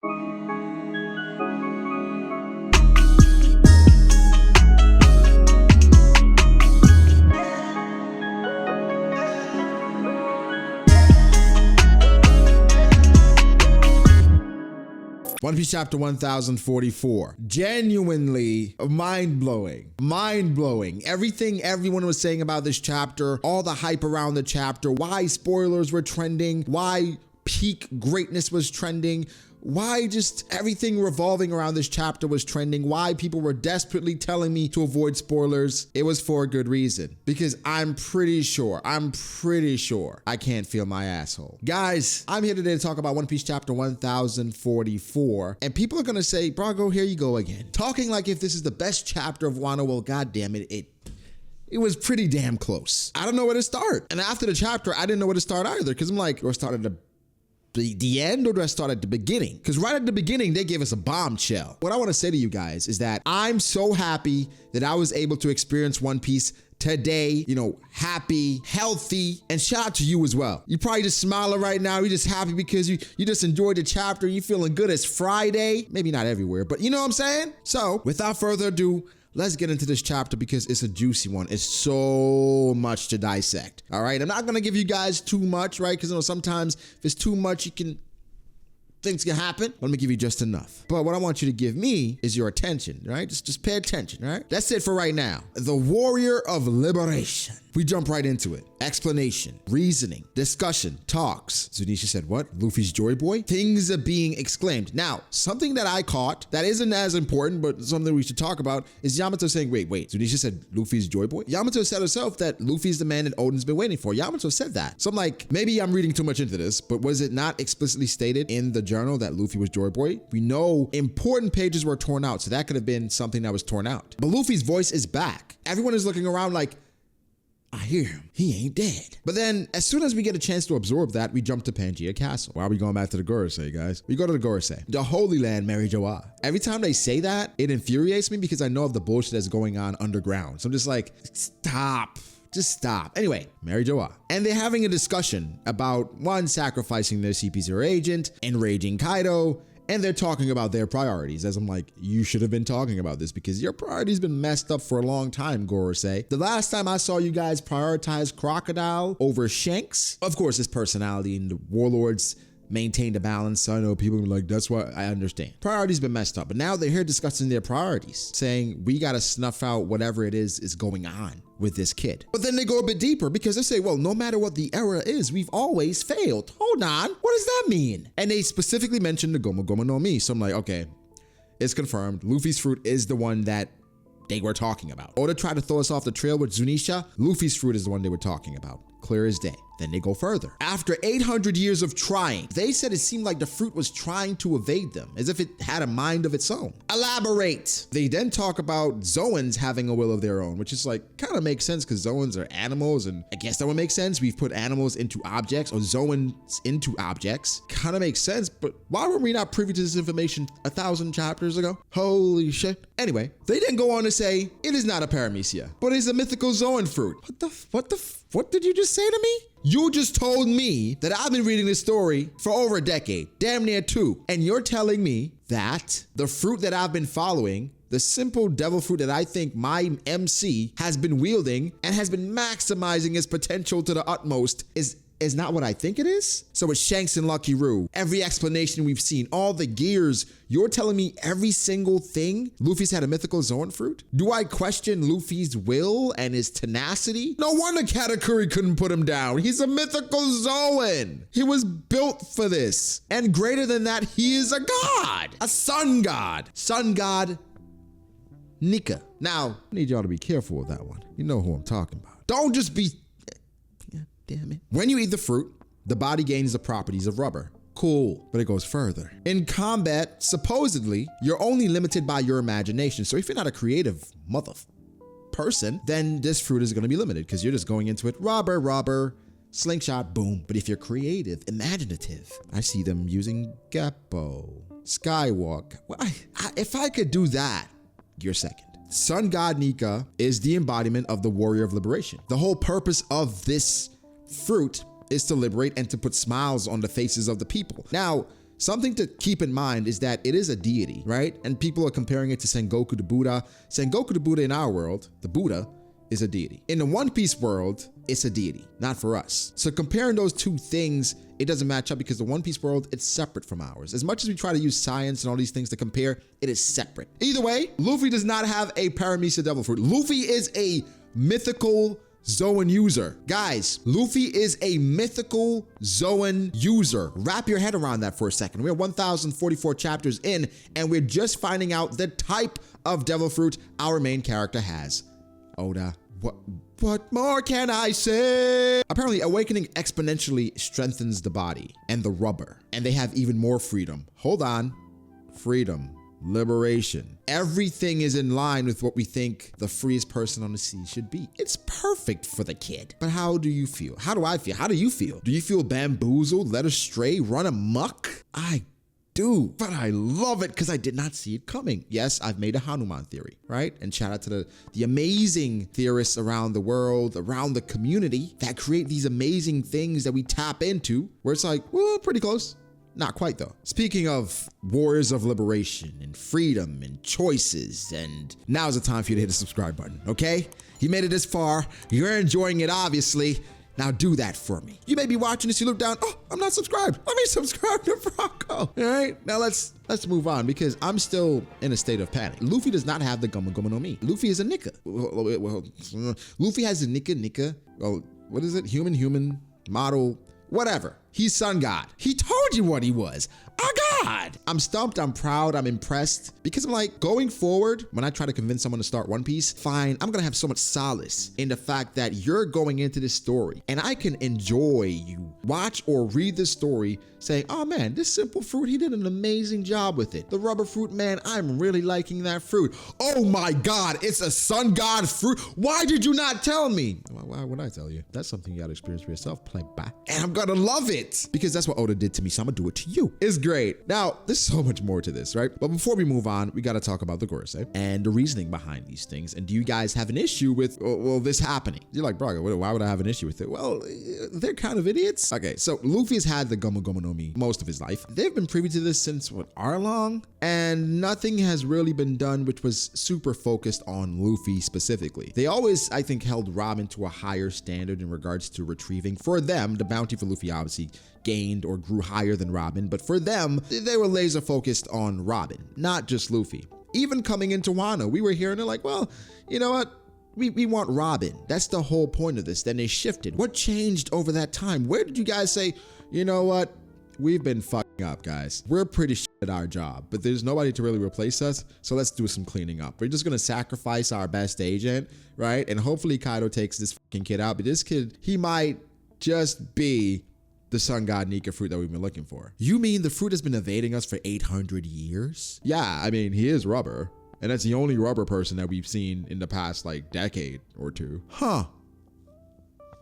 One Piece chapter 1044. Genuinely mind-blowing. Mind-blowing. Everything everyone was saying about this chapter, all the hype around the chapter, why spoilers were trending, why peak greatness was trending, why just everything revolving around this chapter was trending, why people were desperately telling me to avoid spoilers. It was for a good reason, because I'm pretty sure I can't feel my asshole. Guys, I'm here today to talk about One Piece chapter 1044, and people are gonna say, Brago, here you go again. Talking like if this is the best chapter of Wano. Well, goddamn it, it was pretty damn close. I don't know where to start. And after the chapter, I didn't know where to start either, because I'm like, do I start at the end, or do I start at the beginning? Because right at the beginning, they gave us a bombshell. What I want to say to you guys is that I'm so happy that I was able to experience One Piece today, you know, happy, healthy, and shout out to you as well. You're probably just smiling right now. You're just happy because you just enjoyed the chapter. You're feeling good. It's Friday. Maybe not everywhere, but you know what I'm saying? So without further ado, let's get into this chapter because it's a juicy one. It's so much to dissect. All right, I'm not gonna give you guys too much, right? Because you know sometimes if it's too much, things can happen. Let me give you just enough. But what I want you to give me is your attention, right? Just pay attention, right? That's it for right now. The Warrior of Liberation. We jump right into it. Explanation, reasoning, discussion, talks. Zunisha said, what? Luffy's Joy Boy? Things are being exclaimed. Now, something that I caught that isn't as important, but something we should talk about is Yamato saying, wait. Zunisha said Luffy's Joy Boy? Yamato said herself that Luffy's the man that Oden's been waiting for. Yamato said that. So I'm like, maybe I'm reading too much into this, but was it not explicitly stated in the journal that Luffy was Joy Boy? We know important pages were torn out, so that could have been something that was torn out. But Luffy's voice is back. Everyone is looking around like, I hear him. He ain't dead. But then, as soon as we get a chance to absorb that, we jump to Pangaea Castle. Why are we going back to the Gorosei, guys? We go to the Gorosei, the Holy Land, Mary Joa. Every time they say that, it infuriates me because I know of the bullshit that's going on underground. So I'm just like, stop. Just stop. Anyway, Mary Joa. And they're having a discussion about one sacrificing their CP0 agent, enraging Kaido, and they're talking about their priorities, as I'm like, you should have been talking about this because your priorities been messed up for a long time, Gorosei. The last time I saw you guys prioritize Crocodile over Shanks, of course, his personality and the warlords maintained a balance. So I know people are like, that's why I understand. Priorities been messed up, but now they're here discussing their priorities, saying we got to snuff out whatever it is going on with this kid. But then they go a bit deeper because they say, well, no matter what the era is, we've always failed. Hold on, what does that mean? And they specifically mentioned the Gomu Gomu no Mi. So I'm like, okay, it's confirmed. Luffy's fruit is the one that they were talking about. Oda tried to throw us off the trail with Zunisha. Luffy's fruit is the one they were talking about. Clear as day. Then they go further. After 800 years of trying, they said it seemed like the fruit was trying to evade them, as if it had a mind of its own. Elaborate. They then talk about Zoans having a will of their own, which is like, kind of makes sense because Zoans are animals, and I guess that would make sense. We've put animals into objects, or Zoans into objects. Kind of makes sense, but why were we not privy to this information 1,000 chapters ago? Holy shit. Anyway, they then go on to say, it is not a paramecia, but it's a mythical Zoan fruit. What did you just say to me? You just told me that I've been reading this story for over a decade, damn near 2. And you're telling me that the fruit that I've been following, the simple devil fruit that I think my MC has been wielding and has been maximizing its potential to the utmost is not what I think it is? So it's Shanks and Lucky Roo. Every explanation we've seen, all the gears, you're telling me every single thing? Luffy's had a mythical Zoan fruit? Do I question Luffy's will and his tenacity? No wonder Katakuri couldn't put him down. He's a mythical Zoan. He was built for this. And greater than that, he is a god, a sun god. Sun God Nika. Now, I need y'all to be careful with that one. You know who I'm talking about. Don't just be... Damn it. When you eat the fruit, the body gains the properties of rubber. Cool, but it goes further. In combat, supposedly, you're only limited by your imagination. So if you're not a creative person, then this fruit is gonna be limited because you're just going into it, rubber, slingshot, boom. But if you're creative, imaginative, I see them using Geppo, Skywalk. Well, if I could do that, you're second. Sun God Nika is the embodiment of the Warrior of Liberation. The whole purpose of this fruit is to liberate and to put smiles on the faces of the people. Now, Something to keep in mind is that it is a deity, right? And people are comparing it to Sengoku the Buddha. Sengoku the Buddha in our world, the Buddha, is a deity. In the One Piece world, it's a deity, not for us. So comparing those two things, it doesn't match up because the One Piece world, it's separate from ours. As much as we try to use science and all these things to compare, it is separate. Either way, Luffy does not have a Paramesa Devil Fruit. Luffy is a mythical Zoan user. Guys, Luffy is a mythical Zoan user. Wrap your head around that for a second. We're 1,044 chapters in, and we're just finding out the type of Devil Fruit our main character has. Oda, what more can I say? Apparently, awakening exponentially strengthens the body and the rubber, and they have even more freedom. Hold on. Freedom. Liberation. Everything is in line with what we think the freest person on the sea should be. It's perfect for the kid. But how do you feel? How do I feel? How do you feel? Do you feel bamboozled, led astray, run amok? I do, but I love it because I did not see it coming. Yes, I've made a Hanuman theory, right? And shout out to the amazing theorists around the world, around the community that create these amazing things that we tap into where it's like, well, pretty close. Not quite though. Speaking of warriors of liberation and freedom and choices, and now's the time for you to hit the subscribe button, okay? You made it this far. You're enjoying it, obviously. Now do that for me. You may be watching this, you look down, oh, I'm not subscribed. Let me subscribe to Franco. All right, now let's move on because I'm still in a state of panic. Luffy does not have the Gomu Gomu no Mi. Luffy is a Nika. Luffy has a Nika. Well, what is it? Human, model, whatever. He's Sun God. He told you what he was. A god. I'm stumped, I'm proud, I'm impressed because I'm like, going forward, when I try to convince someone to start One Piece, fine, I'm gonna have so much solace in the fact that you're going into this story and I can enjoy you watch or read the story saying, oh man, this simple fruit, he did an amazing job with it. The rubber fruit, man, I'm really liking that fruit. Oh my God, it's a Sun God fruit. Why did you not tell me? Why would I tell you? That's something you gotta experience for yourself, play back. And I'm gonna love it because that's what Oda did to me, so I'm gonna do it to you. It's great. Now, there's so much more to this, right? But before we move on, we got to talk about the Gorosei and the reasoning behind these things. And do you guys have an issue with, well, this happening? You're like, bro, why would I have an issue with it? Well, they're kind of idiots. Okay, so Luffy has had the Gomu Gomu no Mi most of his life. They've been privy to this since, what, Arlong? And nothing has really been done which was super focused on Luffy specifically. They always, I think, held Robin to a higher standard in regards to retrieving. For them, the bounty for Luffy obviously gained or grew higher than Robin, but for them, they were laser focused on Robin, not just Luffy. Even coming into Wano, we were here and they're like, well, you know what? We want Robin. That's the whole point of this. Then they shifted. What changed over that time? Where did you guys say, you know what? We've been fucking up, guys. We're pretty shit at our job, but there's nobody to really replace us. So let's do some cleaning up. We're just going to sacrifice our best agent, right? And hopefully Kaido takes this fucking kid out. But this kid, he might just be the Sun God Nika fruit that we've been looking for. You mean the fruit has been evading us for 800 years? Yeah, I mean, he is rubber. And that's the only rubber person that we've seen in the past, like, decade or two. Huh.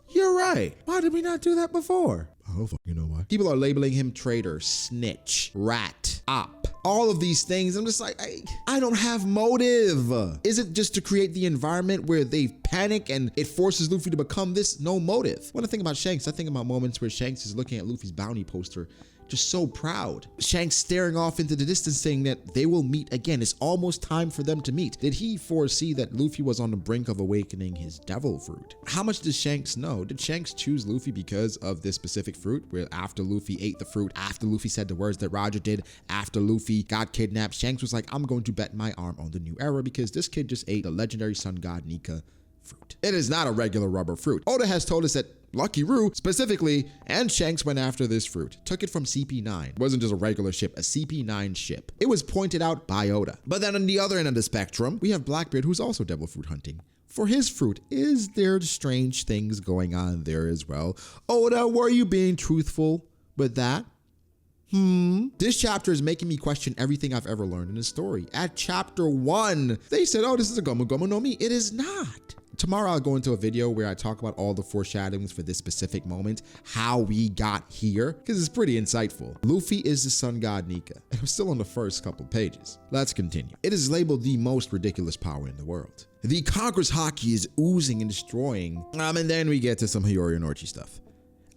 You're right. Why did we not do that before? I don't fucking know why. People are labeling him traitor, snitch, rat, op. All of these things, I'm just like, I don't have motive. Is it just to create the environment where they panic and it forces Luffy to become this? No motive. When I think about Shanks, I think about moments where Shanks is looking at Luffy's bounty poster, just so proud. Shanks staring off into the distance saying that they will meet again. It's almost time for them to meet. Did he foresee that Luffy was on the brink of awakening his devil fruit? How much does Shanks know? Did Shanks choose Luffy because of this specific fruit? Where after Luffy ate the fruit, after Luffy said the words that Roger did, after Luffy got kidnapped, Shanks was like, I'm going to bet my arm on the new era because this kid just ate the legendary Sun God Nika fruit. It is not a regular rubber fruit. Oda has told us that Lucky Roo specifically and Shanks went after this fruit, took it from CP9. It wasn't just a regular ship, a CP9 ship. It was pointed out by Oda. But then on the other end of the spectrum, we have Blackbeard, who's also devil fruit hunting. For his fruit, is there strange things going on there as well? Oda, were you being truthful with that? This chapter is making me question everything I've ever learned in the story. At chapter 1, they said, oh, this is a Gomu Gomu no Mi. It is not. Tomorrow I'll go into a video where I talk about all the foreshadowings for this specific moment, how we got here, because it's pretty insightful. Luffy is the Sun God Nika, and I'm still on the first couple pages. Let's continue. It is labeled the most ridiculous power in the world. The Conqueror's Haki is oozing and destroying, and then we get to some Hiyori and Orochi stuff.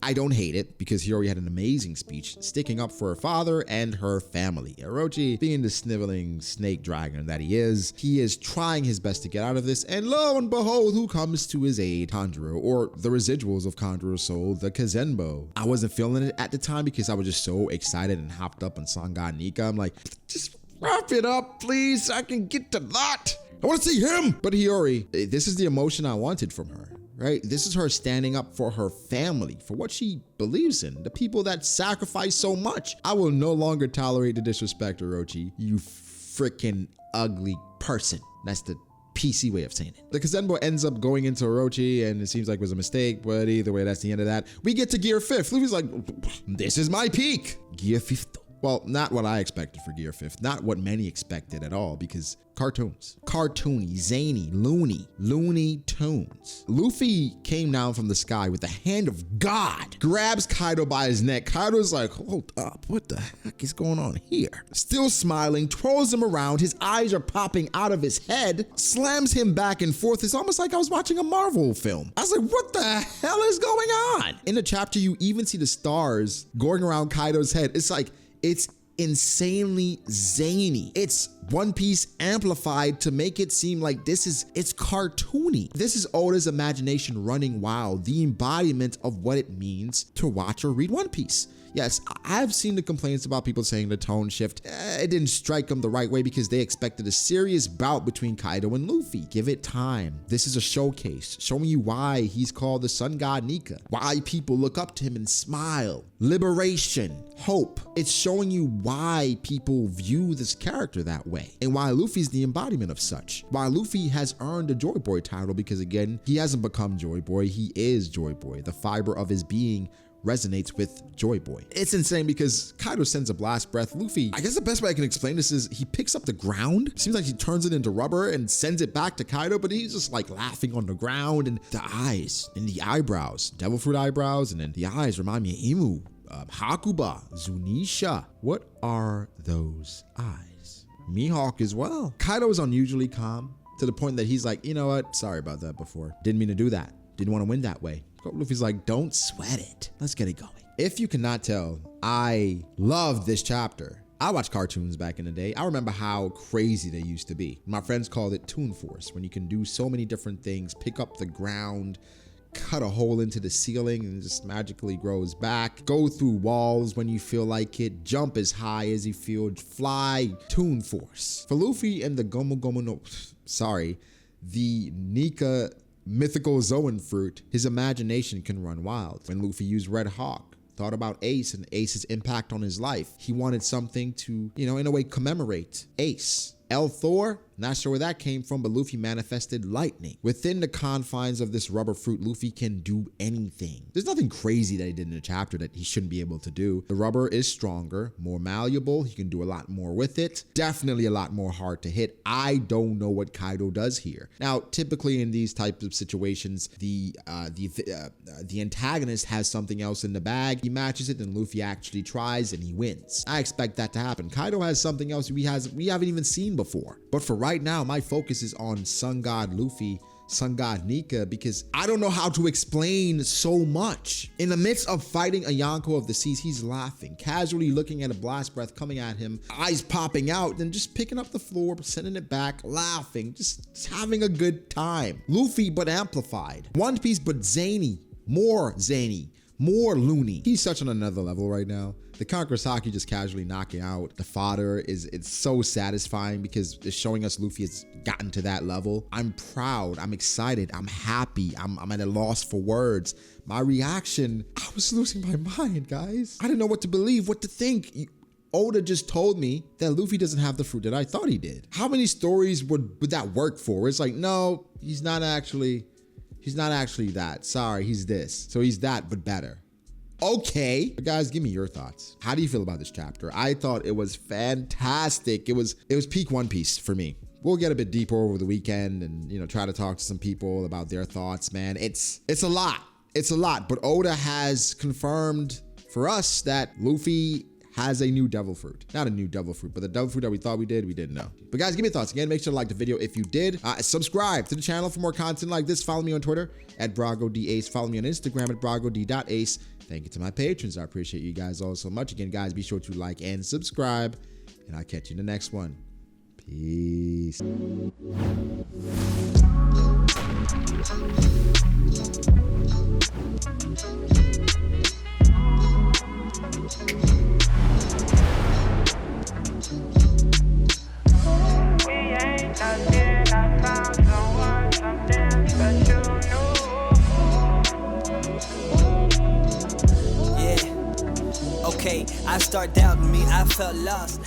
I don't hate it because Hiyori had an amazing speech sticking up for her father and her family. Orochi, being the sniveling snake dragon that he is trying his best to get out of this, and lo and behold, who comes to his aid? Kanjuro, or the residuals of Kanjuro's soul, the Kazembo. I wasn't feeling it at the time because I was just so excited and hopped up on Sun God Nika. I'm like, just wrap it up, please, so I can get to that. I want to see him. But Hiyori, this is the emotion I wanted from her. Right? This is her standing up for her family, for what she believes in, the people that sacrifice so much. I will no longer tolerate the disrespect, Orochi, you freaking ugly person. That's the PC way of saying it. The Kazembo ends up going into Orochi, and it seems like it was a mistake, but either way, that's the end of that. We get to Gear 5th. Luffy's like, this is my peak. Gear 5th. Well, not what I expected for Gear 5th, not what many expected at all, because cartoons. Cartoony, zany, loony tunes. Luffy came down from the sky with the hand of God, grabs Kaido by his neck. Kaido's like, hold up, what the heck is going on here? Still smiling, twirls him around, his eyes are popping out of his head, slams him back and forth. It's almost like I was watching a Marvel film. I was like, what the hell is going on? In the chapter, you even see the stars going around Kaido's head. It's like, it's insanely zany. It's One Piece amplified to make it seem like it's cartoony. This is Oda's imagination running wild, the embodiment of what it means to watch or read One Piece. Yes, I've seen the complaints about people saying the tone shift, it didn't strike them the right way because they expected a serious bout between Kaido and Luffy. Give it time. This is a showcase, showing you why he's called the Sun God Nika, why people look up to him and smile. Liberation, hope. It's showing you why people view this character that way, and why Luffy's the embodiment of such. Why Luffy has earned the Joy Boy title, because again, he hasn't become Joy Boy, he is Joy Boy. The fiber of his being resonates with Joy Boy. It's insane because Kaido sends a blast breath. Luffy, I guess the best way I can explain this is he picks up the ground. Seems like he turns it into rubber and sends it back to Kaido, but he's just like laughing on the ground, and the eyes and the eyebrows, devil fruit eyebrows, and then the eyes remind me of Imu, Hakuba, Zunisha. What are those eyes? Mihawk as well. Kaido is unusually calm to the point that he's like, you know what? Sorry about that before. Didn't mean to do that. Didn't want to win that way. Luffy's like, don't sweat it. Let's get it going. If you cannot tell, I loved this chapter. I watched cartoons back in the day. I remember how crazy they used to be. My friends called it Toon Force, when you can do so many different things, pick up the ground, cut a hole into the ceiling and it just magically grows back, go through walls when you feel like it, jump as high as you feel, fly. Toon Force. For Luffy and the the Nika mythical Zoan fruit, his imagination can run wild. When Luffy used Red Hawk, thought about Ace and Ace's impact on his life, he wanted something to, in a way, commemorate Ace. El Thor, not sure where that came from, but Luffy manifested lightning. Within the confines of this rubber fruit, Luffy can do anything. There's nothing crazy that he did in the chapter that he shouldn't be able to do. The rubber is stronger, more malleable. He can do a lot more with it. Definitely a lot more hard to hit. I don't know what Kaido does here. Now, typically in these types of situations, the antagonist has something else in the bag. He matches it, and Luffy actually tries, and he wins. I expect that to happen. Kaido has something else we haven't even seen before. But for right now, my focus is on Sun God Luffy, Sun God Nika, because I don't know how to explain so much. In the midst of fighting a Yonko of the Seas, he's laughing, casually looking at a blast breath coming at him, eyes popping out, then just picking up the floor, sending it back, laughing, just having a good time. Luffy, but amplified. One Piece, but zany, more loony. He's such on another level right now. The Kakurasaki just casually knocking out the fodder it's so satisfying because it's showing us Luffy has gotten to that level. I'm proud, I'm excited, I'm happy, I'm at a loss for words. My reaction, I was losing my mind, guys. I didn't know what to believe, what to think. Oda just told me that Luffy doesn't have the fruit that I thought he did. How many stories would that work for? It's like, no, he's not actually that. Sorry, he's this. So he's that, but better. Okay. But guys, give me your thoughts. How do you feel about this chapter? I thought it was fantastic. It was peak One Piece for me. We'll get a bit deeper over the weekend and, try to talk to some people about their thoughts, man. It's a lot. It's a lot. But Oda has confirmed for us that Luffy has a new devil fruit. Not a new devil fruit, but the devil fruit that we thought we didn't know. But guys, give me your thoughts. Again, make sure to like the video if you did. Subscribe to the channel for more content like this. Follow me on Twitter at BragoDAce. Follow me on Instagram at BragoD.ace. Thank you to my patrons. I appreciate you guys all so much. Again, guys, be sure to like and subscribe, and I'll catch you in the next one. Peace. Okay, I start doubting me, I felt lost.